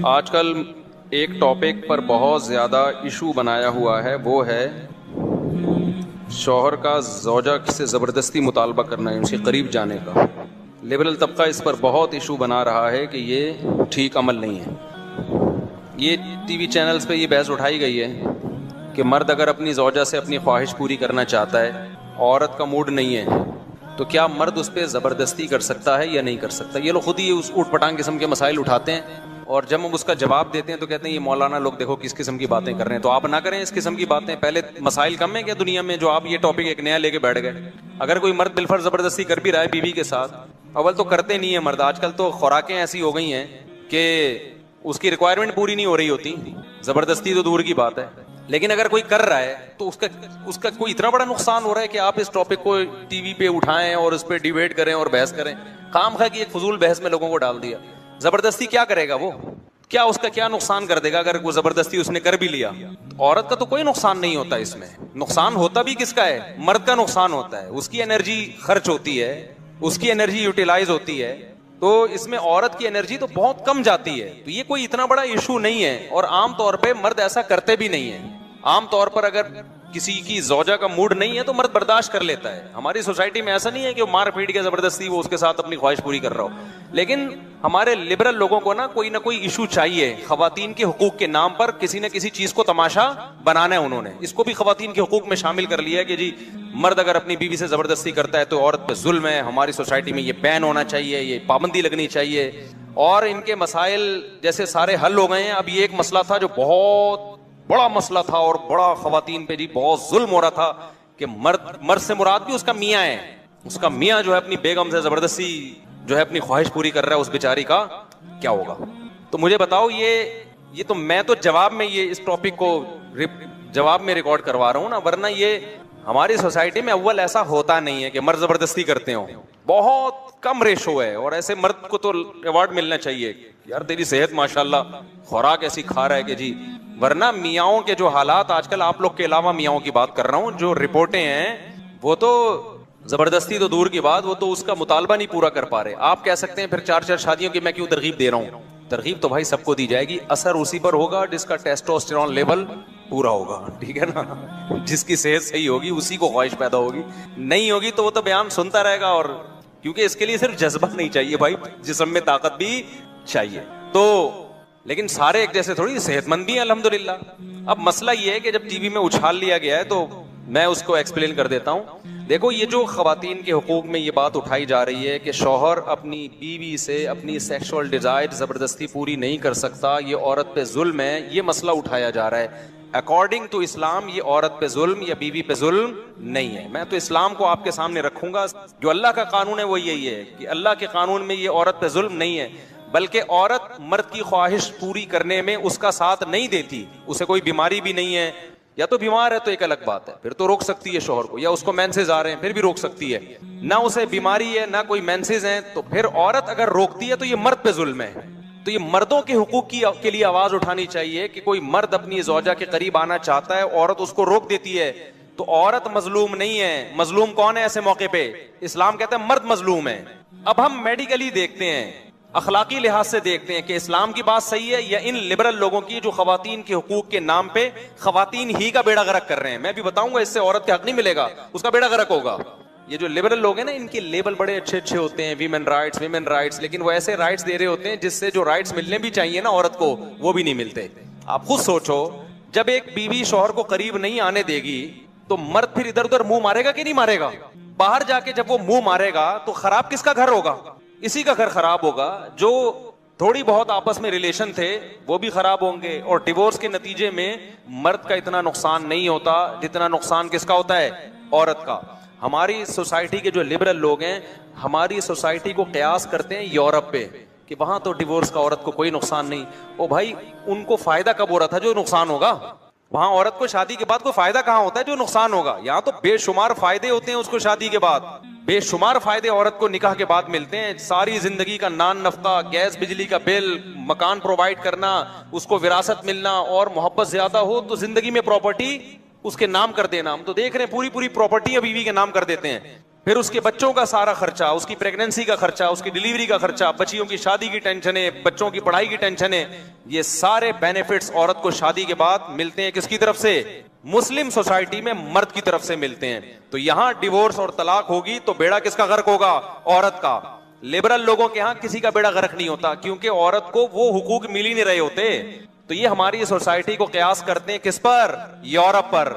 آج کل ایک ٹاپک پر بہت زیادہ ایشو بنایا ہوا ہے، وہ ہے شوہر کا زوجہ سے زبردستی مطالبہ کرنا ہے، ان کے قریب جانے کا۔ لبرل طبقہ اس پر بہت ایشو بنا رہا ہے کہ یہ ٹھیک عمل نہیں ہے۔ یہ ٹی وی چینلز پہ یہ بحث اٹھائی گئی ہے کہ مرد اگر اپنی زوجہ سے اپنی خواہش پوری کرنا چاہتا ہے، عورت کا موڈ نہیں ہے، تو کیا مرد اس پہ زبردستی کر سکتا ہے یا نہیں کر سکتا؟ یہ لوگ خود ہی اس اوٹ پٹانگ قسم کے مسائل اٹھاتے ہیں، اور جب ہم اس کا جواب دیتے ہیں تو کہتے ہیں یہ مولانا لوگ دیکھو کس قسم کی باتیں کر رہے ہیں۔ تو آپ نہ کریں اس قسم کی باتیں، پہلے مسائل کم ہیں کیا دنیا میں جو آپ یہ ٹاپک ایک نیا لے کے بیٹھ گئے؟ اگر کوئی مرد بالفرض زبردستی کر بھی رہا ہے بیوی کے ساتھ، اول تو کرتے نہیں ہیں مرد، آج کل تو خوراکیں ایسی ہو گئی ہیں کہ اس کی ریکوائرمنٹ پوری نہیں ہو رہی ہوتی، زبردستی تو دور کی بات ہے۔ لیکن اگر کوئی کر رہا ہے تو اس کا کوئی اتنا بڑا نقصان ہو رہا ہے کہ آپ اس ٹاپک کو ٹی وی پہ اٹھائیں اور اس پہ ڈیبیٹ کریں اور بحث کریں؟ خام خواہ کی ایک فضول بحث میں لوگوں کو ڈال دیا۔ زبردستی کیا کرے گا وہ؟ کیا اس کا کیا نقصان کر دے گا اگر وہ زبردستی اس نے کر بھی لیا؟ عورت کا تو کوئی نقصان نہیں ہوتا، اس میں نقصان ہوتا بھی کس کا ہے؟ مرد کا نقصان ہوتا ہے، اس کی انرجی خرچ ہوتی ہے، اس کی انرجی یوٹیلائز ہوتی ہے، تو اس میں عورت کی انرجی تو بہت کم جاتی ہے۔ تو یہ کوئی اتنا بڑا ایشو نہیں ہے، اور عام طور پہ مرد ایسا کرتے بھی نہیں ہیں۔ عام طور پر اگر کسی کی زوجہ کا موڈ نہیں ہے تو مرد برداشت کر لیتا ہے۔ ہماری سوسائٹی میں ایسا نہیں ہے کہ وہ مار پیٹ کے زبردستی وہ اس کے ساتھ اپنی خواہش پوری کر رہا ہو، لیکن ہمارے لبرل لوگوں کو کوئی نہ کوئی ایشو چاہیے خواتین کے حقوق کے نام پر، کسی نہ کسی چیز کو تماشا بنانا ہے۔ انہوں نے اس کو بھی خواتین کے حقوق میں شامل کر لیا ہے کہ جی مرد اگر اپنی بیوی سے زبردستی کرتا ہے تو عورت پہ ظلم ہے، ہماری سوسائٹی میں یہ بین ہونا چاہیے، یہ پابندی لگنی چاہیے۔ اور ان کے مسائل جیسے سارے حل ہو گئے ہیں۔ اب یہ ایک مسئلہ تھا جو بہت بڑا مسئلہ تھا اور بڑا خواتین پہ جی بہت ظلم ہو رہا تھا کہ مرد سے مراد بھی اس کا میاں ہے، اس کا میاں جو ہے اپنی بیگم سے زبردستی جو ہے اپنی خواہش پوری کر رہا ہے، اس بیچاری کا کیا ہوگا؟ تو مجھے بتاؤ، یہ تو میں تو جواب میں یہ اس ٹاپک کو جواب میں ریکارڈ کروا رہا ہوں نا، ورنہ یہ ہماری سوسائٹی میں اول ایسا ہوتا نہیں ہے کہ مرد زبردستی کرتے ہوں، بہت کم ریشو ہے۔ اور ایسے مرد کو تو ایوارڈ ملنا چاہیے، یار تیری صحت ماشاءاللہ، خوراک ایسی کھا رہا ہے کہ جی۔ ورنہ میاؤں کے جو حالات آج کل، آپ لوگ کے علاوہ میاؤں کی بات کر رہا ہوں، جو رپورٹیں ہیں وہ تو زبردستی تو دور کی بات، وہ تو اس کا مطالبہ نہیں پورا کر پا رہے۔ آپ کہہ سکتے ہیں پھر 4 شادیوں کی میں کیوں ترغیب دے رہا ہوں؟ ترغیب تو بھائی سب کو دی جائے گی، اثر اسی پر ہوگا جس کا ٹیسٹوسٹیرون لیول پورا ہوگا، ٹھیک ہے نا؟ جس کی صحت صحیح ہوگی اسی کو خواہش پیدا ہوگی، نہیں ہوگی تو وہ تو بیان سنتا رہے گا۔ اور کیونکہ اس کے لیے صرف جذبہ نہیں چاہیے بھائی، جسم میں طاقت بھی چاہیے۔ تو لیکن سارے ایک جیسے تھوڑی، صحت مند بھی ہیں الحمدللہ۔ اب مسئلہ یہ ہے کہ جب ٹی وی میں اچھال لیا گیا ہے تو میں اس کو ایکسپلین کر دیتا ہوں۔ دیکھو، یہ جو خواتین کے حقوق میں یہ بات اٹھائی جا رہی ہے کہ شوہر اپنی بیوی سے اپنی سیکشول ڈیزائر زبردستی پوری نہیں کر سکتا، یہ عورت پہ ظلم ہے، یہ مسئلہ اٹھایا جا رہا ہے۔ اکارڈنگ ٹو اسلام یہ عورت پہ ظلم یا بیوی پہ ظلم نہیں ہے۔ میں تو اسلام کو آپ کے سامنے رکھوں گا، جو اللہ کا قانون ہے وہ یہی ہے کہ اللہ کے قانون میں یہ عورت پہ ظلم نہیں ہے، بلکہ عورت مرد کی خواہش پوری کرنے میں اس کا ساتھ نہیں دیتی، اسے کوئی بیماری بھی نہیں ہے، یا تو بیمار ہے تو ایک الگ بات ہے، پھر تو روک سکتی ہے شوہر کو، یا اس کو مینسز آ رہے ہیں پھر بھی روک سکتی ہے، نہ اسے بیماری ہے نہ کوئی مینسز ہیں تو پھر عورت اگر روکتی ہے تو یہ مرد پہ ظلم ہے۔ تو یہ مردوں کے حقوق کے لیے آواز اٹھانی چاہیے کہ کوئی مرد اپنی زوجہ کے قریب آنا چاہتا ہے، عورت اس کو روک دیتی ہے تو عورت مظلوم نہیں ہے۔ مظلوم کون ہے ایسے موقع پہ؟ اسلام کہتا ہے مرد مظلوم ہے۔ اب ہم میڈیکلی دیکھتے ہیں، اخلاقی لحاظ سے دیکھتے ہیں کہ اسلام کی بات صحیح ہے یا ان لبرل لوگوں کی جو خواتین کے حقوق کے نام پہ خواتین ہی کا بیڑا غرق کر رہے ہیں۔ میں بھی بتاؤں گا، اس سے عورت کے حق نہیں ملے گا، اس کا بیڑا غرق ہوگا۔ یہ جو لبرل لوگ ہیں نا، ان کے لیبل بڑے اچھے اچھے ہوتے ہیں، ویمن رائٹس، لیکن وہ ایسے رائٹس دے رہے ہوتے ہیں جس سے جو رائٹس ملنے بھی چاہیے نا عورت کو، وہ بھی نہیں ملتے۔ آپ خود سوچو، جب ایک بیوی شوہر کو قریب نہیں آنے دے گی تو مرد پھر ادھر ادھر منہ مارے گا کہ نہیں مارے گا؟ باہر جا کے جب وہ منہ مارے گا تو خراب کس کا گھر ہوگا؟ اسی کا گھر خراب ہوگا۔ جو تھوڑی بہت آپس میں ریلیشن تھے وہ بھی خراب ہوں گے، اور ڈیورس کے نتیجے میں مرد کا اتنا نقصان نہیں ہوتا جتنا نقصان کس کا ہوتا ہے؟ عورت کا۔ ہماری سوسائٹی کے جو لبرل لوگ ہیں ہماری سوسائٹی کو قیاس کرتے ہیں یورپ پہ کہ وہاں تو ڈیورس کا عورت کو کوئی نقصان نہیں۔ او بھائی، ان کو فائدہ کب ہو رہا تھا جو نقصان ہوگا؟ وہاں عورت کو شادی کے بعد کوئی فائدہ کہاں ہوتا ہے جو نقصان ہوگا؟ یہاں تو بے شمار فائدے ہوتے ہیں اس کو شادی کے بعد، بے شمار فائدے عورت کو نکاح کے بعد ملتے ہیں۔ ساری زندگی کا نان نفقہ، گیس بجلی کا بل، مکان پرووائڈ کرنا، اس کو وراثت ملنا، اور محبت زیادہ ہو تو زندگی میں پراپرٹی اس کے نام کر دینا۔ ہم تو دیکھ رہے ہیں پوری پراپرٹی بیوی کے نام کر دیتے ہیں۔ پھر اس کے بچوں کا سارا خرچہ، اس کی پریگننسی کا خرچہ، اس کی ڈلیوری کا خرچہ، بچیوں کی شادی کی ٹینشنیں، بچوں کی پڑھائی کی ٹینشنیں، یہ سارے بینیفٹس عورت کو شادی کے بعد ملتے ہیں کس کی طرف سے؟ مسلم سوسائٹی میں مرد کی طرف سے ملتے ہیں. تو یہاں ڈیورس اور طلاق ہوگی تو بیڑا کس کا غرق ہوگا؟ عورت کا. لبرل لوگوں کے ہاں کسی کا بیڑا غرق نہیں ہوتا، کیونکہ عورت کو وہ حقوق مل ہی نہیں رہے ہوتے. تو یہ ہماری سوسائٹی کو قیاس کرتے ہیں کس پر؟ یورپ پر.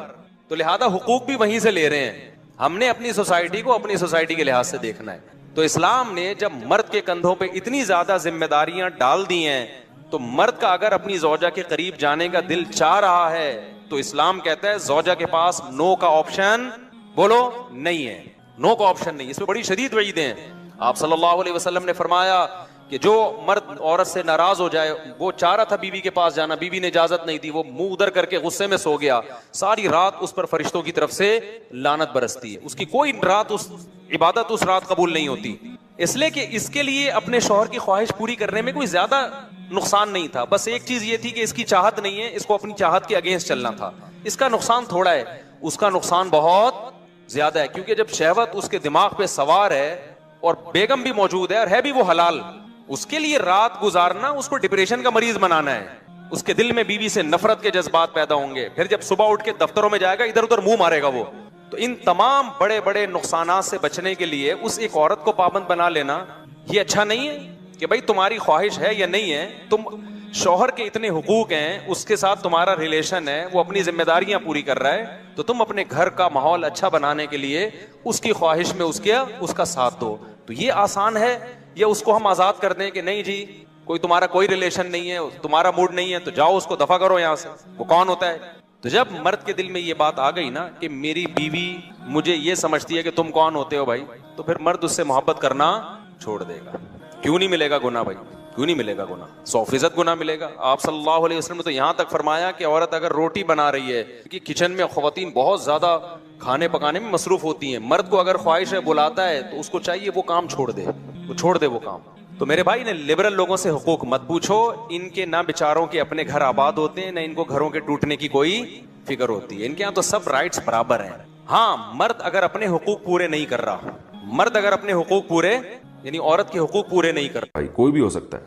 تو لہذا حقوق بھی وہیں سے لے رہے ہیں. ہم نے اپنی سوسائٹی کو اپنی سوسائٹی کے لحاظ سے دیکھنا ہے. تو اسلام نے جب مرد کے کندھوں پہ اتنی زیادہ ذمہ داریاں ڈال دی ہیں، تو مرد کا اگر اپنی زوجہ کے قریب جانے کا دل چاہ رہا ہے تو اسلام کہتا ہے زوجہ کے پاس نو کا آپشن بولو نہیں ہے. نو کا آپشن نہیں. اس میں بڑی شدید وعیدیں ہیں. آپ صلی اللہ علیہ وسلم نے فرمایا کہ جو مرد عورت سے ناراض ہو جائے، وہ چاہ رہا تھا بیوی کے پاس جانا، بیوی نے اجازت نہیں دی، وہ منہ ادھر کر کے غصے میں سو گیا، ساری رات اس پر فرشتوں کی طرف سے لعنت برستی ہے. اس کی کوئی رات اس عبادت اس رات قبول نہیں ہوتی، اس لیے کہ اس کے لیے اپنے شوہر کی خواہش پوری کرنے میں کوئی زیادہ نقصان نہیں تھا. بس ایک چیز یہ تھی کہ اس کی چاہت نہیں ہے، اس کو اپنی چاہت کے اگینسٹ چلنا تھا. اس کا نقصان تھوڑا ہے، اس کا نقصان بہت زیادہ ہے، کیونکہ جب شہوت اس کے دماغ پہ سوار ہے اور بیگم بھی موجود ہے اور ہے بھی وہ حلال، اس کے لیے رات گزارنا اس کو ڈپریشن کا مریض بنانا ہے. اس کے دل میں بیوی سے نفرت کے جذبات پیدا ہوں گے. پھر جب صبح اٹھ کے دفتروں میں جائے گا ادھر ادھر منہ مارے گا وہ. تو ان تمام بڑے بڑے نقصانات سے بچنے کے لیے اس ایک عورت کو پابند بنا لینا یہ اچھا نہیں ہے کہ بھائی تمہاری خواہش ہے یا نہیں ہے، تم شوہر کے اتنے حقوق ہیں، اس کے ساتھ تمہارا ریلیشن ہے، وہ اپنی ذمہ داریاں پوری کر رہا ہے، تو تم اپنے گھر کا ماحول اچھا بنانے کے لیے اس کی خواہش میں اس کا ساتھ دو. تو یہ آسان ہے؟ یا اس کو ہم آزاد کر دیں کہ نہیں جی کوئی تمہارا کوئی ریلیشن نہیں ہے، تمہارا موڈ نہیں ہے تو جاؤ اس کو دفع کرو یہاں سے، وہ کون ہوتا ہے؟ تو جب مرد کے دل میں یہ بات آ گئی نا کہ میری بیوی مجھے یہ سمجھتی ہے کہ تم کون ہوتے ہو بھائی، تو پھر مرد اس سے محبت کرنا چھوڑ دے گا. کیوں نہیں ملے گا گناہ بھائی؟ کیوں نہیں ملے گا گناہ؟ 100% گناہ ملے گا. آپ صلی اللہ علیہ وسلم نے تو یہاں تک فرمایا کہ عورت اگر روٹی بنا رہی ہے، کہ کچن میں خواتین بہت زیادہ کھانے پکانے میں مصروف ہوتی ہیں، مرد کو اگر خواہش ہے بلاتا ہے تو اس کو چاہیے وہ کام چھوڑ دے، وہ چھوڑ دے وہ کام. تو میرے بھائی نے لبرل لوگوں سے حقوق مت پوچھو، ان کے نہ بیچاروں کے اپنے گھر آباد ہوتے ہیں، نہ ان کو گھروں کے ٹوٹنے کی کوئی فکر ہوتی ہے. ان کے یہاں تو سب رائٹس برابر ہیں. ہاں مرد اگر اپنے حقوق پورے نہیں کر رہا، مرد اگر اپنے حقوق پورے یعنی عورت کے حقوق پورے نہیں کر رہا، بھائی کوئی بھی ہو سکتا ہے.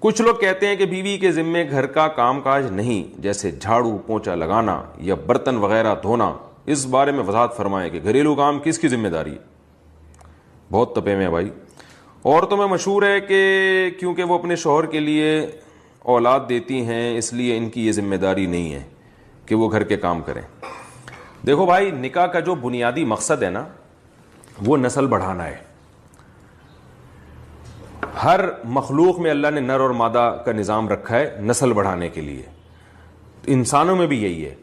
کچھ لوگ کہتے ہیں کہ بیوی کے ذمے گھر کا کام کاج نہیں، جیسے جھاڑو پونچھا لگانا یا برتن وغیرہ دھونا. اس بارے میں وضاحت فرمائیں کہ گھریلو کام کس کی ذمہ داری ہے؟ بہت تپے میں بھائی. عورتوں میں مشہور ہے کہ کیونکہ وہ اپنے شوہر کے لیے اولاد دیتی ہیں اس لیے ان کی یہ ذمہ داری نہیں ہے کہ وہ گھر کے کام کریں. دیکھو بھائی، نکاح کا جو بنیادی مقصد ہے نا وہ نسل بڑھانا ہے. ہر مخلوق میں اللہ نے نر اور مادہ کا نظام رکھا ہے نسل بڑھانے کے لیے. انسانوں میں بھی یہی ہے،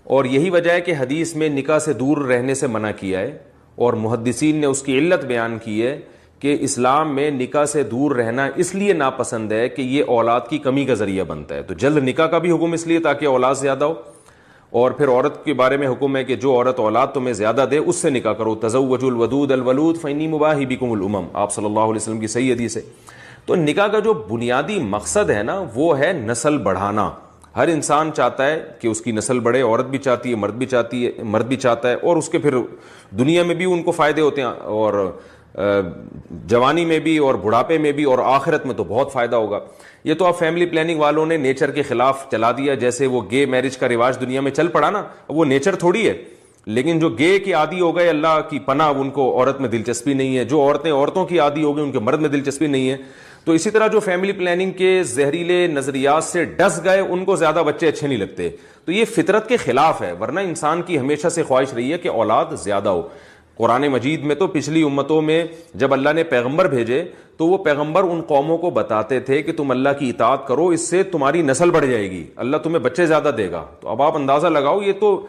اور یہی وجہ ہے کہ حدیث میں نکاح سے دور رہنے سے منع کیا ہے، اور محدثین نے اس کی علت بیان کی ہے کہ اسلام میں نکاح سے دور رہنا اس لیے ناپسند ہے کہ یہ اولاد کی کمی کا ذریعہ بنتا ہے. تو جلد نکاح کا بھی حکم اس لیے تاکہ اولاد زیادہ ہو، اور پھر عورت کے بارے میں حکم ہے کہ جو عورت اولاد تمہیں زیادہ دے اس سے نکاح کرو. تزوجوا الودود الولود فانی مباہی بکم الامم، آپ صلی اللہ علیہ وسلم کی صحیح حدیث ہے. تو نکاح کا جو بنیادی مقصد ہے نا وہ ہے نسل بڑھانا. ہر انسان چاہتا ہے کہ اس کی نسل بڑھے، عورت بھی چاہتی ہے، مرد بھی چاہتا ہے، اور اس کے پھر دنیا میں بھی ان کو فائدے ہوتے ہیں، اور جوانی میں بھی اور بڑھاپے میں بھی، اور آخرت میں تو بہت فائدہ ہوگا. یہ تو اب فیملی پلاننگ والوں نے نیچر کے خلاف چلا دیا. جیسے وہ گے میرج کا رواج دنیا میں چل پڑا نا، وہ نیچر تھوڑی ہے. لیکن جو گے کے عادی ہو گئے اللہ کی پناہ، ان کو عورت میں دلچسپی نہیں ہے. جو عورتیں عورتوں کی عادی ہو گئی ان کے مرد میں دلچسپی نہیں ہے. تو اسی طرح جو فیملی پلاننگ کے زہریلے نظریات سے ڈس گئے ان کو زیادہ بچے اچھے نہیں لگتے. تو یہ فطرت کے خلاف ہے، ورنہ انسان کی ہمیشہ سے خواہش رہی ہے کہ اولاد زیادہ ہو. قرآن مجید میں تو پچھلی امتوں میں جب اللہ نے پیغمبر بھیجے تو وہ پیغمبر ان قوموں کو بتاتے تھے کہ تم اللہ کی اطاعت کرو، اس سے تمہاری نسل بڑھ جائے گی، اللہ تمہیں بچے زیادہ دے گا. تو اب آپ اندازہ لگاؤ، یہ تو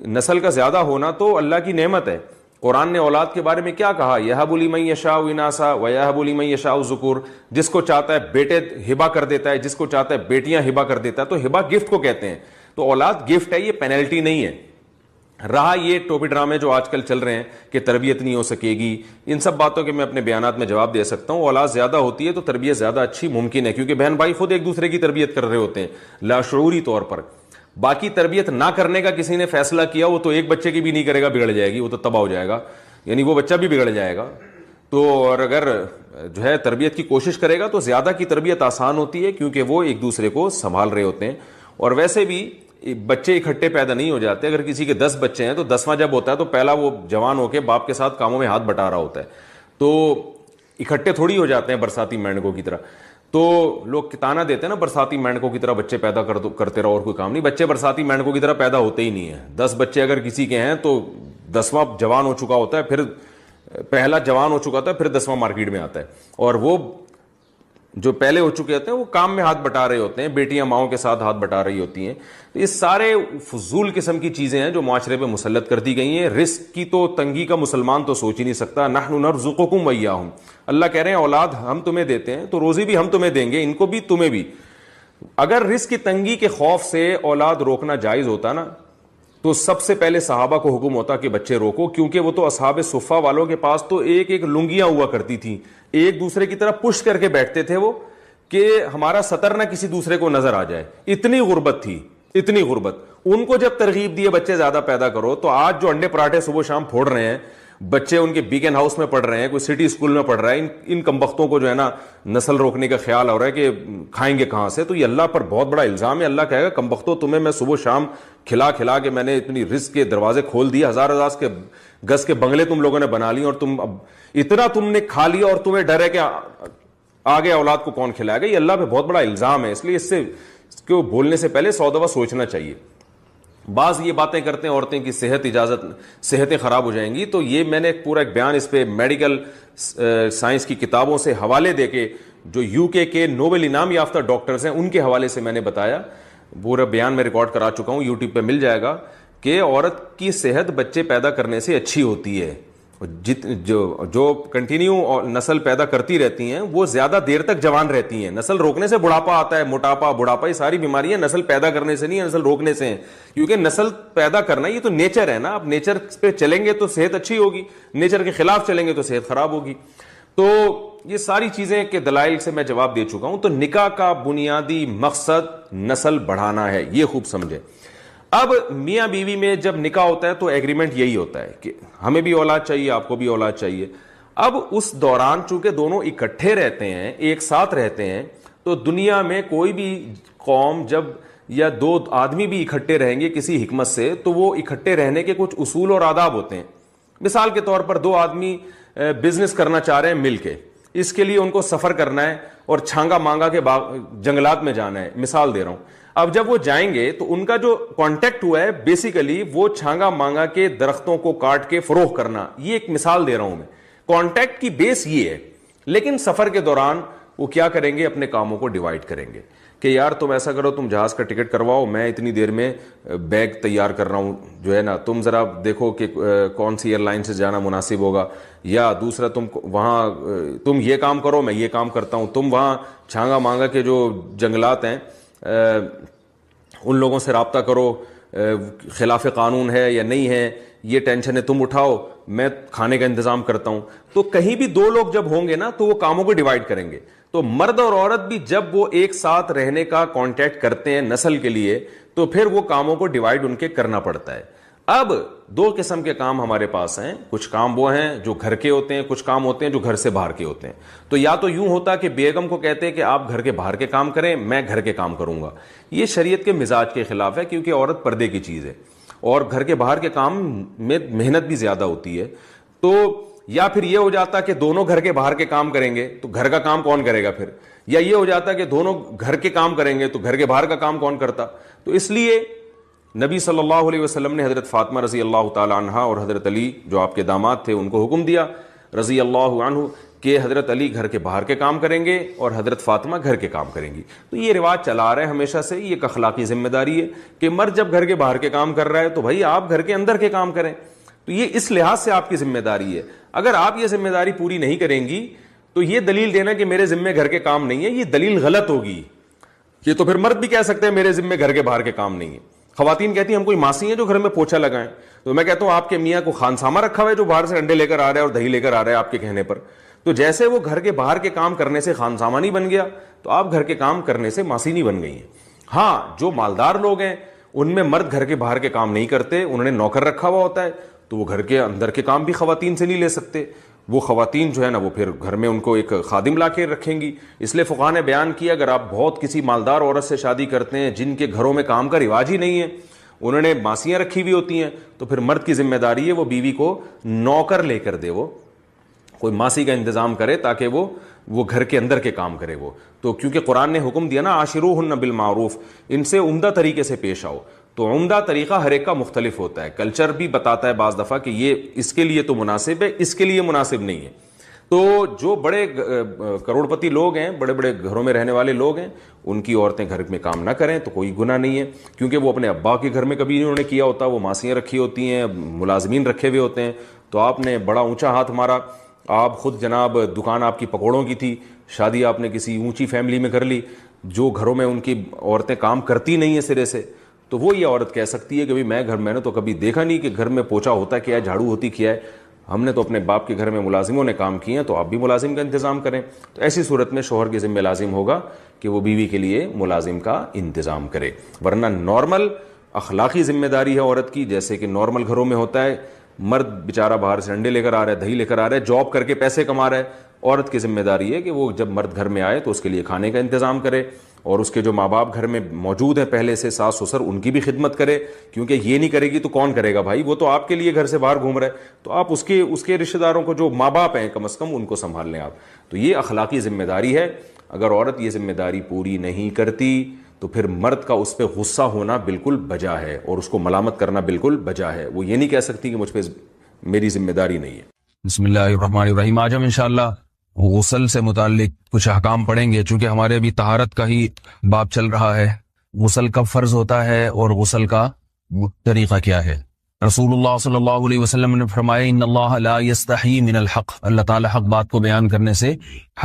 نسل کا زیادہ ہونا تو اللہ کی نعمت ہے. قرآن نے اولاد کے بارے میں کیا کہا؟ یہب لمن یشاء اناسا ویہب لمن یشاء ذکور. جس کو چاہتا ہے بیٹے ہبہ کر دیتا ہے، جس کو چاہتا ہے بیٹیاں ہبہ کر دیتا ہے. تو ہبہ گفٹ کو کہتے ہیں. تو اولاد گفٹ ہے، یہ پینلٹی نہیں ہے. رہا یہ ٹوپی ڈرامے جو آج کل چل رہے ہیں کہ تربیت نہیں ہو سکے گی، ان سب باتوں کے میں اپنے بیانات میں جواب دے سکتا ہوں. اولاد زیادہ ہوتی ہے تو تربیت زیادہ اچھی ممکن ہے، کیونکہ بہن بھائی خود ایک دوسرے کی تربیت کر رہے ہوتے ہیں لاشعوری طور پر. باقی تربیت نہ کرنے کا کسی نے فیصلہ کیا، وہ تو ایک بچے کی بھی نہیں کرے گا، بگڑ جائے گی، وہ تو تباہ ہو جائے گا. یعنی وہ بچہ بھی بگڑ جائے گا. تو اور اگر جو ہے تربیت کی کوشش کرے گا تو زیادہ کی تربیت آسان ہوتی ہے, کیونکہ وہ ایک دوسرے کو سنبھال رہے ہوتے ہیں. اور ویسے بھی بچے اکٹھے پیدا نہیں ہو جاتے. اگر کسی کے 10 بچے ہیں تو 10واں جب ہوتا ہے تو پہلا وہ جوان ہو کے باپ کے ساتھ کاموں میں ہاتھ بٹا رہا ہوتا ہے. تو اکٹھے تھوڑی ہو جاتے ہیں برساتی مینڈکوں کی طرح. تو لوگ تانا دیتے ہیں نا برساتی مینڈکوں کی طرح بچے پیدا کرتے رہو اور کوئی کام نہیں. بچے برساتی مینڈکوں کی طرح پیدا ہوتے ہی نہیں ہیں. 10 بچے اگر کسی کے ہیں تو 10واں جوان ہو چکا ہوتا ہے, پھر پہلا جوان ہو چکا ہوتا ہے, پھر 10واں مارکیٹ میں آتا ہے. اور وہ جو پہلے ہو چکے ہوتے ہیں وہ کام میں ہاتھ بٹا رہے ہوتے ہیں, بیٹیاں ماؤں کے ساتھ ہاتھ بٹا رہی ہوتی ہیں. تو یہ سارے فضول قسم کی چیزیں ہیں جو معاشرے پہ مسلط کر دی گئی ہیں. رزق کی تو تنگی کا مسلمان تو سوچ ہی نہیں سکتا. نحن نرزقکم وإیاہم, اللہ کہہ رہے ہیں اولاد ہم تمہیں دیتے ہیں تو روزی بھی ہم تمہیں دیں گے, ان کو بھی تمہیں بھی. اگر رزق کی تنگی کے خوف سے اولاد روکنا جائز ہوتا نا تو سب سے پہلے صحابہ کو حکم ہوتا کہ بچے روکو, کیونکہ وہ تو اصحاب صفہ والوں کے پاس تو ایک ایک لنگیاں ہوا کرتی تھیں, ایک دوسرے کی طرف پش کر کے بیٹھتے تھے وہ کہ ہمارا سطر نہ کسی دوسرے کو نظر آ جائے. اتنی غربت تھی, اتنی غربت. ان کو جب ترغیب دیے بچے زیادہ پیدا کرو, تو آج جو انڈے پراٹھے صبح شام پھوڑ رہے ہیں بچے, ان کے بیکن ہاؤس میں پڑھ رہے ہیں, کوئی سٹی اسکول میں پڑھ رہا ہے, ان کمبختوں کو جو ہے نا نسل روکنے کا خیال ہو رہا ہے کہ کھائیں گے کہاں سے. تو یہ اللہ پر بہت بڑا الزام ہے. اللہ کہے گا کمبختوں تمہیں میں صبح شام کھلا کھلا کے میں نے اتنی رزق کے دروازے کھول دیے, ہزار گز کے بنگلے تم لوگوں نے بنا لیے, اور تم اب اتنا تم نے کھا لیا اور تمہیں ڈر ہے کہ آگے اولاد کو کون کھلائے گا. یہ اللہ پہ بہت بڑا الزام ہے. اس لیے اس کو بولنے سے پہلے 100 دفعہ سوچنا چاہیے. بعض یہ باتیں کرتے ہیں عورتیں کی صحتیں خراب ہو جائیں گی, تو یہ میں نے پورا ایک بیان اس پہ میڈیکل سائنس کی کتابوں سے حوالے دے کے, جو UK کے نوبل انعام یافتہ ڈاکٹرز ہیں ان کے حوالے سے میں نے بتایا. پورا بیان میں ریکارڈ کرا چکا ہوں, YouTube پہ مل جائے گا کہ عورت کی صحت بچے پیدا کرنے سے اچھی ہوتی ہے. جو کنٹینیو نسل پیدا کرتی رہتی ہیں وہ زیادہ دیر تک جوان رہتی ہیں. نسل روکنے سے بڑھاپا آتا ہے, موٹاپا, بڑھاپا, یہ ساری بیماریاں نسل پیدا کرنے سے نہیں, نسل روکنے سے ہیں. کیونکہ نسل پیدا کرنا یہ تو نیچر ہے نا. آپ نیچر پہ چلیں گے تو صحت اچھی ہوگی, نیچر کے خلاف چلیں گے تو صحت خراب ہوگی. تو یہ ساری چیزیں کے دلائل سے میں جواب دے چکا ہوں. تو نکاح کا بنیادی مقصد نسل بڑھانا ہے, یہ خوب سمجھے. اب میاں بیوی میں جب نکاح ہوتا ہے تو ایگریمنٹ یہی ہوتا ہے کہ ہمیں بھی اولاد چاہیے, آپ کو بھی اولاد چاہیے. اب اس دوران چونکہ دونوں اکٹھے رہتے ہیں, ایک ساتھ رہتے ہیں, تو دنیا میں کوئی بھی قوم جب یا 2 آدمی بھی اکٹھے رہیں گے کسی حکمت سے, تو وہ اکٹھے رہنے کے کچھ اصول اور آداب ہوتے ہیں. مثال کے طور پر 2 آدمی بزنس کرنا چاہ رہے ہیں مل کے, اس کے لیے ان کو سفر کرنا ہے اور چھانگا مانگا کے جنگلات میں جانا ہے, مثال دے رہا ہوں. اب جب وہ جائیں گے تو ان کا جو کانٹیکٹ ہوا ہے بیسیکلی وہ چھانگا مانگا کے درختوں کو کاٹ کے فروخت کرنا, یہ ایک مثال دے رہا ہوں میں. کانٹیکٹ کی بیس یہ ہے. لیکن سفر کے دوران وہ کیا کریں گے, اپنے کاموں کو ڈیوائڈ کریں گے کہ یار تم ایسا کرو, تم جہاز کا ٹکٹ کرواؤ, میں اتنی دیر میں بیگ تیار کر رہا ہوں جو ہے نا, تم ذرا دیکھو کہ کون سی ایئر لائن سے جانا مناسب ہوگا, یا دوسرا تم وہاں تم یہ کام کرو میں یہ کام کرتا ہوں, تم وہاں چھانگا مانگا کے جو جنگلات ہیں ان لوگوں سے رابطہ کرو, خلاف قانون ہے یا نہیں ہے یہ ٹینشن ہے تم اٹھاؤ, میں کھانے کا انتظام کرتا ہوں. تو کہیں بھی 2 لوگ جب ہوں گے نا تو وہ کاموں کو ڈیوائڈ کریں گے. تو مرد اور عورت بھی جب وہ ایک ساتھ رہنے کا کانٹیکٹ کرتے ہیں نسل کے لیے, تو پھر وہ کاموں کو ڈیوائڈ ان کے کرنا پڑتا ہے. اب 2 قسم کے کام ہمارے پاس ہیں. کچھ کام وہ ہیں جو گھر کے ہوتے ہیں, کچھ کام ہوتے ہیں جو گھر سے باہر کے ہوتے ہیں. تو یا تو یوں ہوتا کہ بیگم کو کہتے ہیں کہ آپ گھر کے باہر کے کام کریں, میں گھر کے کام کروں گا. یہ شریعت کے مزاج کے خلاف ہے, کیونکہ عورت پردے کی چیز ہے اور گھر کے باہر کے کام میں محنت بھی زیادہ ہوتی ہے. تو یا پھر یہ ہو جاتا کہ دونوں گھر کے باہر کے کام کریں گے تو گھر کا کام کون کرے گا پھر, یا یہ ہو جاتا کہ دونوں گھر کے کام کریں گے تو گھر کے باہر کا کام کون کرتا. تو اس لیے نبی صلی اللہ علیہ وسلم نے حضرت فاطمہ رضی اللہ تعالی عنہا اور حضرت علی جو آپ کے داماد تھے ان کو حکم دیا رضی اللہ عنہ کہ حضرت علی گھر کے باہر کے کام کریں گے اور حضرت فاطمہ گھر کے کام کریں گی. تو یہ رواج چلا آ رہا ہے ہمیشہ سے, یہ ایک اخلاقی ذمہ داری ہے کہ مرد جب گھر کے باہر کے کام کر رہا ہے تو بھائی آپ گھر کے اندر کے کام کریں. تو یہ اس لحاظ سے آپ کی ذمہ داری ہے. اگر آپ یہ ذمہ داری پوری نہیں کریں گی تو یہ دلیل دینا کہ میرے ذمہ گھر کے کام نہیں ہے, یہ دلیل غلط ہوگی. یہ تو پھر مرد بھی کہہ سکتے ہیں میرے ذمہ گھر کے باہر کے کام نہیں ہے. خواتین کہتی ہیں ہم کوئی ماسی ہیں جو گھر میں پوچھا لگائیں. تو میں کہتا ہوں آپ کے میاں کو خانسامہ رکھا ہوا ہے جو باہر سے انڈے لے کر آ رہا ہے اور دہی لے کر آ رہا ہے آپ کے کہنے پر. تو جیسے وہ گھر کے باہر کے کام کرنے سے خانسامہ نہیں بن گیا, تو آپ گھر کے کام کرنے سے ماسی نہیں بن گئی ہیں. ہاں جو مالدار لوگ ہیں ان میں مرد گھر کے باہر کے کام نہیں کرتے, انہوں نے نوکر رکھا ہوا ہوتا ہے, تو وہ گھر کے اندر کے کام بھی خواتین سے نہیں لے سکتے. وہ خواتین جو ہے نا وہ پھر گھر میں ان کو ایک خادم لا کے رکھیں گی. اس لیے فقہاء نے بیان کیا اگر آپ بہت کسی مالدار عورت سے شادی کرتے ہیں جن کے گھروں میں کام کا رواج ہی نہیں ہے, انہوں نے ماسیاں رکھی ہوئی ہوتی ہیں, تو پھر مرد کی ذمہ داری ہے وہ بیوی کو نوکر لے کر دے, وہ کوئی ماسی کا انتظام کرے تاکہ وہ گھر کے اندر کے کام کرے. وہ تو کیونکہ قرآن نے حکم دیا نا عاشروہن بالمعروف, ان سے عمدہ طریقے سے پیش آؤ. تو عمدہ طریقہ ہر ایک کا مختلف ہوتا ہے, کلچر بھی بتاتا ہے بعض دفعہ کہ یہ اس کے لیے تو مناسب ہے, اس کے لیے مناسب نہیں ہے. تو جو بڑے کروڑ پتی لوگ ہیں, بڑے بڑے گھروں میں رہنے والے لوگ ہیں, ان کی عورتیں گھر میں کام نہ کریں تو کوئی گناہ نہیں ہے, کیونکہ وہ اپنے ابا کے گھر میں کبھی انہوں نے کیا ہوتا, وہ ماسیاں رکھی ہوتی ہیں, ملازمین رکھے ہوئے ہوتے ہیں. تو آپ نے بڑا اونچا ہاتھ مارا, آپ خود جناب دکان آپ کی پکوڑوں کی تھی, شادی آپ نے کسی اونچی فیملی میں کر لی جو گھروں میں ان کی عورتیں کام کرتی نہیں ہیں سرے سے, تو وہ یہ عورت کہہ سکتی ہے کہ میں نے تو کبھی دیکھا نہیں کہ گھر میں پوچھا ہوتا کیا ہے, جھاڑو ہوتی کیا ہے, ہم نے تو اپنے باپ کے گھر میں ملازموں نے کام کیے ہیں, تو آپ بھی ملازم کا انتظام کریں. تو ایسی صورت میں شوہر کے ذمہ لازم ہوگا کہ وہ بیوی کے لیے ملازم کا انتظام کرے. ورنہ نارمل اخلاقی ذمہ داری ہے عورت کی, جیسے کہ نارمل گھروں میں ہوتا ہے, مرد بیچارہ باہر سے انڈے لے کر آ رہا ہے, دہی لے کر آ رہا ہے, جاب کر کے پیسے کما رہا ہے, عورت کی ذمہ داری ہے کہ وہ جب مرد گھر میں آئے تو اس کے لیے کھانے کا انتظام کرے, اور اس کے جو ماں باپ گھر میں موجود ہیں پہلے سے, ساس سسر, ان کی بھی خدمت کرے, کیونکہ یہ نہیں کرے گی تو کون کرے گا بھائی, وہ تو آپ کے لیے گھر سے باہر گھوم رہا ہے, تو آپ اس کے رشتہ داروں کو جو ماں باپ ہیں کم از کم ان کو سنبھال لیں آپ. تو یہ اخلاقی ذمہ داری ہے. اگر عورت یہ ذمہ داری پوری نہیں کرتی تو پھر مرد کا اس پہ غصہ ہونا بالکل بجا ہے, اور اس کو ملامت کرنا بالکل بجا ہے. وہ یہ نہیں کہہ سکتی کہ مجھ پہ میری ذمہ داری نہیں ہے. بسم اللہ الرحمن الرحیم. آج ہم انشاءاللہ غسل سے متعلق کچھ احکام پڑھیں گے, چونکہ ہمارے ابھی طہارت کا ہی باب چل رہا ہے. غسل کب فرض ہوتا ہے اور غسل کا طریقہ کیا ہے. رسول اللہ صلی اللہ علیہ وسلم نے فرمایا ان اللہ لا یستحی من الحق, اللہ تعالی حق بات کو بیان کرنے سے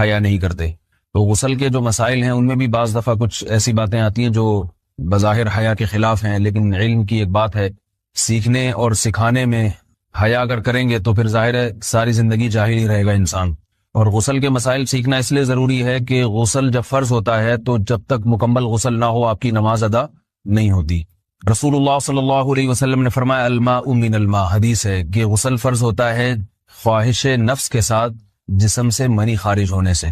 حیا نہیں کرتے. تو غسل کے جو مسائل ہیں ان میں بھی بعض دفعہ کچھ ایسی باتیں آتی ہیں جو بظاہر حیا کے خلاف ہیں, لیکن علم کی ایک بات ہے, سیکھنے اور سکھانے میں حیا اگر کریں گے تو پھر ظاہر ہے ساری زندگی جاہل ہی رہے گا انسان. اور غسل کے مسائل سیکھنا اس لیے ضروری ہے کہ غسل جب فرض ہوتا ہے تو جب تک مکمل غسل نہ ہو آپ کی نماز ادا نہیں ہوتی. رسول اللہ صلی اللہ علیہ وسلم نے فرمایا الماء من الماء, حدیث ہے کہ غسل فرض ہوتا ہے خواہش نفس کے ساتھ جسم سے منی خارج ہونے سے.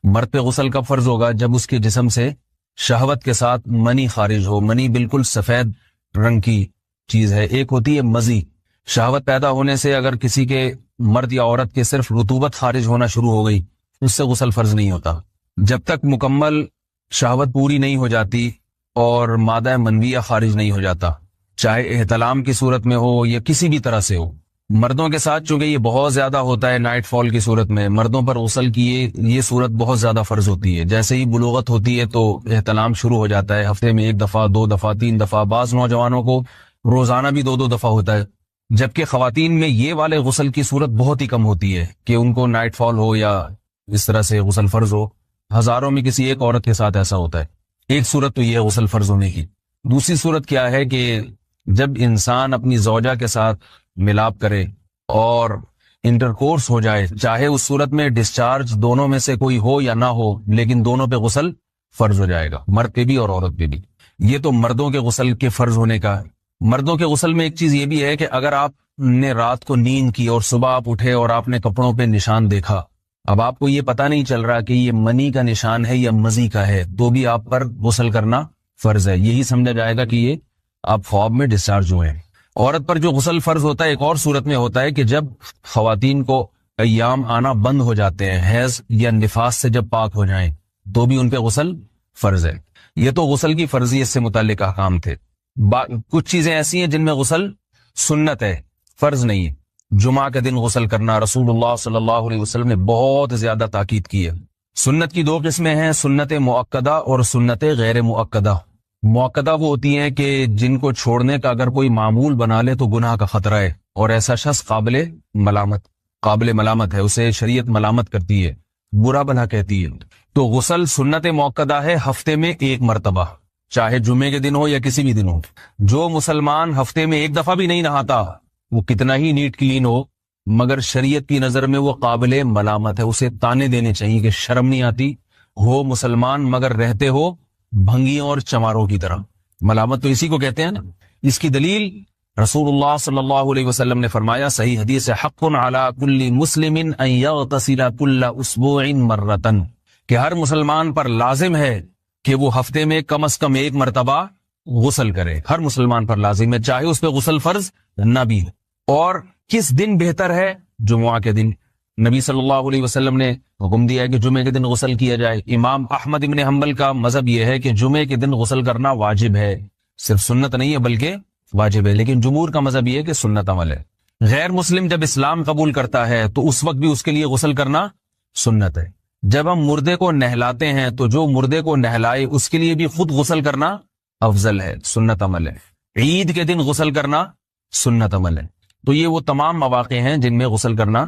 مرد پہ غسل کب فرض ہوگا؟ جب اس کے جسم سے شہوت کے ساتھ منی خارج ہو. منی بالکل سفید رنگ کی چیز ہے, ایک ہوتی ہے مزی. شہوت پیدا ہونے سے اگر کسی کے مرد یا عورت کے صرف رطوبت خارج ہونا شروع ہو گئی اس سے غسل فرض نہیں ہوتا. جب تک مکمل شہوت پوری نہیں ہو جاتی اور مادہ منویہ خارج نہیں ہو جاتا, چاہے احتلام کی صورت میں ہو یا کسی بھی طرح سے ہو. مردوں کے ساتھ چونکہ یہ بہت زیادہ ہوتا ہے نائٹ فال کی صورت میں, مردوں پر غسل کی یہ صورت بہت زیادہ فرض ہوتی ہے. جیسے ہی بلوغت ہوتی ہے تو احتلام شروع ہو جاتا ہے, ہفتے میں 1 دفعہ 2 دفعہ 3 دفعہ, بعض نوجوانوں کو روزانہ بھی 2 دفعہ ہوتا ہے. جبکہ خواتین میں یہ والے غسل کی صورت بہت ہی کم ہوتی ہے کہ ان کو نائٹ فال ہو یا اس طرح سے غسل فرض ہو. ہزاروں میں کسی ایک عورت کے ساتھ ایسا ہوتا ہے. ایک صورت تو یہ ہے غسل فرض ہونے کی. دوسری صورت کیا ہے کہ جب انسان اپنی زوجہ کے ساتھ ملاپ کرے اور انٹرکورس ہو جائے, چاہے اس صورت میں ڈسچارج دونوں میں سے کوئی ہو یا نہ ہو, لیکن دونوں پہ غسل فرض ہو جائے گا, مرد پہ بھی اور عورت پہ بھی. یہ تو مردوں کے غسل کے فرض ہونے کا ہے. مردوں کے غسل میں ایک چیز یہ بھی ہے کہ اگر آپ نے رات کو نیند کی اور صبح آپ اٹھے اور آپ نے کپڑوں پہ نشان دیکھا, اب آپ کو یہ پتہ نہیں چل رہا کہ یہ منی کا نشان ہے یا مزی کا ہے, تو بھی آپ پر غسل کرنا فرض ہے. یہی سمجھا جائے گا کہ یہ آپ خواب میں ڈسچارج ہوئے ہیں. عورت پر جو غسل فرض ہوتا ہے ایک اور صورت میں ہوتا ہے کہ جب خواتین کو ایام آنا بند ہو جاتے ہیں, حیض یا نفاس سے جب پاک ہو جائیں, تو بھی ان پہ غسل فرض ہے. یہ تو غسل کی فرضیت سے متعلق احکام تھے. کچھ چیزیں ایسی ہیں جن میں غسل سنت ہے, فرض نہیں ہے. جمعہ کے دن غسل کرنا رسول اللہ صلی اللہ علیہ وسلم نے بہت زیادہ تاکید کی ہے. سنت کی 2 قسمیں ہیں, سنت مؤکدہ اور سنت غیر مؤکدہ. مؤکدہ وہ ہوتی ہیں کہ جن کو چھوڑنے کا اگر کوئی معمول بنا لے تو گناہ کا خطرہ ہے, اور ایسا شخص قابل ملامت ہے, اسے شریعت ملامت کرتی ہے, برا بھلا کہتی ہے. تو غسل سنت مؤکدہ ہے ہفتے میں 1 مرتبہ, چاہے جمعے کے دن ہو یا کسی بھی دن ہو. جو مسلمان ہفتے میں 1 دفعہ بھی نہیں نہاتا, وہ کتنا ہی نیٹ کلین ہو, مگر شریعت کی نظر میں وہ قابل ملامت ہے. اسے تانے دینے چاہیے کہ شرم نہیں آتی ہو مسلمان مگر رہتے ہو بھنگیوں اور چماروں کی طرح. ملامت تو اسی کو کہتے ہیں نا. اس کی دلیل رسول اللہ صلی اللہ علیہ وسلم نے فرمایا، صحیح حدیث ہے، حق علی کل مسلم ان یغتسل کل اسبوع مرتن، کہ ہر مسلمان پر لازم ہے کہ وہ ہفتے میں کم از کم ایک مرتبہ غسل کرے. ہر مسلمان پر لازم ہے، چاہے اس پہ غسل فرض نہ بھی ہو. اور کس دن بہتر ہے؟ جمعہ کے دن. نبی صلی اللہ علیہ وسلم نے حکم دیا ہے کہ جمعے کے دن غسل کیا جائے. امام احمد ابن حنبل کا مذہب یہ ہے کہ جمعے کے دن غسل کرنا واجب ہے، صرف سنت نہیں ہے بلکہ واجب ہے. لیکن جمہور کا مذہب یہ ہے کہ سنت عمل ہے. غیر مسلم جب اسلام قبول کرتا ہے تو اس وقت بھی اس کے لیے غسل کرنا سنت ہے. جب ہم مردے کو نہلاتے ہیں تو جو مردے کو نہلائے اس کے لیے بھی خود غسل کرنا افضل ہے، سنت عمل ہے. عید کے دن غسل کرنا سنت عمل ہے. تو یہ وہ تمام مواقع ہیں جن میں غسل کرنا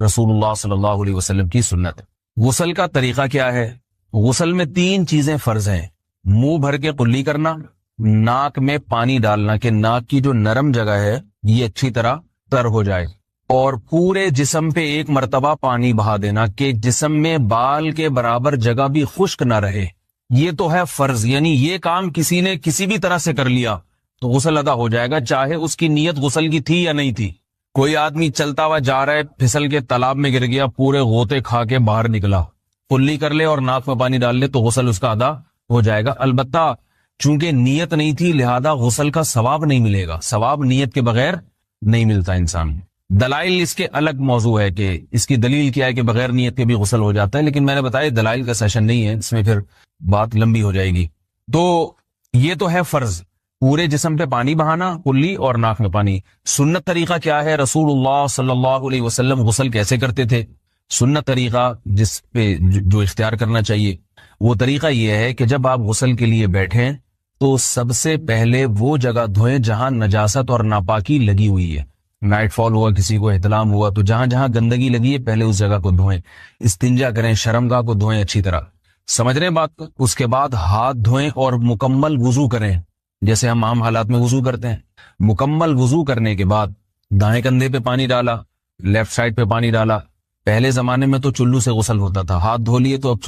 رسول اللہ صلی اللہ علیہ وسلم کی سنت ہے. غسل کا طریقہ کیا ہے؟ غسل میں 3 چیزیں فرض ہیں. منہ بھر کے قلی کرنا، ناک میں پانی ڈالنا کہ ناک کی جو نرم جگہ ہے یہ اچھی طرح تر ہو جائے، اور پورے جسم پہ ایک مرتبہ پانی بہا دینا کہ جسم میں بال کے برابر جگہ بھی خشک نہ رہے. یہ تو ہے فرض، یعنی یہ کام کسی نے کسی بھی طرح سے کر لیا تو غسل ادا ہو جائے گا، چاہے اس کی نیت غسل کی تھی یا نہیں تھی. کوئی آدمی چلتا ہوا جا رہا ہے، پھسل کے تالاب میں گر گیا، پورے غوطے کھا کے باہر نکلا، قلی کر لے اور ناک میں پانی ڈال لے تو غسل اس کا ادا ہو جائے گا. البتہ چونکہ نیت نہیں تھی لہذا غسل کا ثواب نہیں ملے گا. ثواب نیت کے بغیر نہیں ملتا انسان. دلائل اس کے الگ موضوع ہے کہ اس کی دلیل کیا ہے کہ بغیر نیت کے بھی غسل ہو جاتا ہے، لیکن میں نے بتایا دلائل کا سیشن نہیں ہے، اس میں پھر بات لمبی ہو جائے گی. تو یہ تو ہے فرض، پورے جسم پہ پانی بہانا، کلی اور ناک میں پانی. سنت طریقہ کیا ہے؟ رسول اللہ صلی اللہ علیہ وسلم غسل کیسے کرتے تھے؟ سنت طریقہ جس پہ جو اختیار کرنا چاہیے وہ طریقہ یہ ہے کہ جب آپ غسل کے لیے بیٹھیں تو سب سے پہلے وہ جگہ دھوئیں جہاں نجاست اور ناپاکی لگی ہوئی ہے. نائٹ فال ہوا، کسی کو احتلام ہوا تو جہاں جہاں گندگی لگی ہے پہلے اس جگہ کو دھوئیں. استنجا کریں، شرمگاہ کو دھوئیں اچھی طرح. سمجھ رہے ہیں بات کو؟ اس کے بعد ہاتھ دھوئیں اور مکمل وضو کریں جیسے ہم عام حالات میں وضو کرتے ہیں. مکمل وضو کرنے کے بعد دائیں کندھے پہ پانی ڈالا، لیفٹ سائڈ پہ پانی ڈالا. پہلے زمانے میں تو چلو سے غسل ہوتا تھا، ہاتھ دھو لیے تو اب